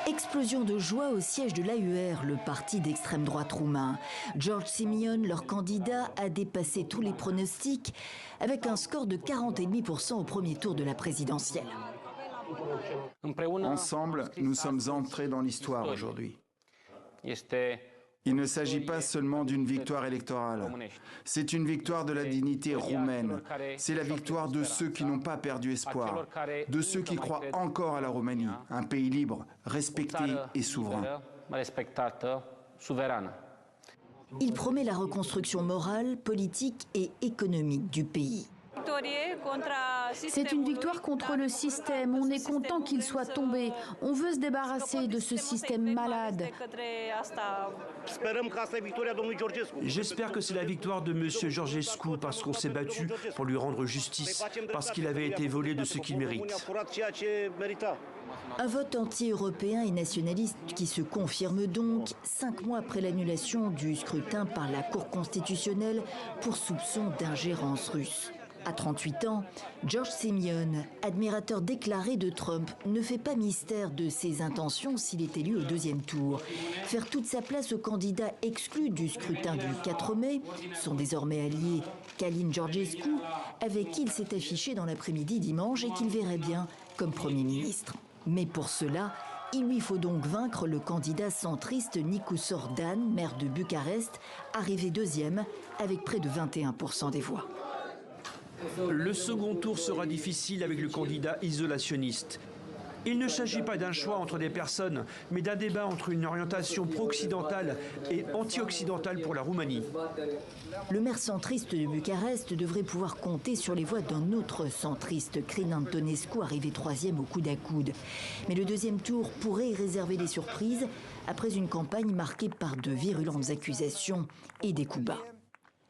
Explosion de joie au siège de l'AUR, le parti d'extrême droite roumain. George Simion, leur candidat, a dépassé tous les pronostics avec un score de 40,5% au premier tour de la présidentielle. Ensemble, nous sommes entrés dans l'histoire aujourd'hui. Il ne s'agit pas seulement d'une victoire électorale. C'est une victoire de la dignité roumaine. C'est la victoire de ceux qui n'ont pas perdu espoir, de ceux qui croient encore à la Roumanie, un pays libre, respecté et souverain. Il promet la reconstruction morale, politique et économique du pays. C'est une victoire contre le système. On est content qu'il soit tombé. On veut se débarrasser de ce système malade. J'espère que c'est la victoire de M. Georgescu parce qu'on s'est battu pour lui rendre justice, parce qu'il avait été volé de ce qu'il mérite. Un vote anti-européen et nationaliste qui se confirme donc 5 mois après l'annulation du scrutin par la Cour constitutionnelle pour soupçon d'ingérence russe. À 38 ans, George Simion, admirateur déclaré de Trump, ne fait pas mystère de ses intentions s'il est élu au deuxième tour. Faire toute sa place au candidat exclu du scrutin du 4 mai, son désormais allié Călin Georgescu, avec qui il s'est affiché dans l'après-midi dimanche et qu'il verrait bien comme Premier ministre. Mais pour cela, il lui faut donc vaincre le candidat centriste Nicu Sordan, maire de Bucarest, arrivé deuxième avec près de 21% des voix. Le second tour sera difficile avec le candidat isolationniste. Il ne s'agit pas d'un choix entre des personnes, mais d'un débat entre une orientation pro-occidentale et anti-occidentale pour la Roumanie. Le maire centriste de Bucarest devrait pouvoir compter sur les voix d'un autre centriste, Crin Antonescu, arrivé troisième au coude à coude. Mais le deuxième tour pourrait réserver des surprises après une campagne marquée par de virulentes accusations et des coups bas.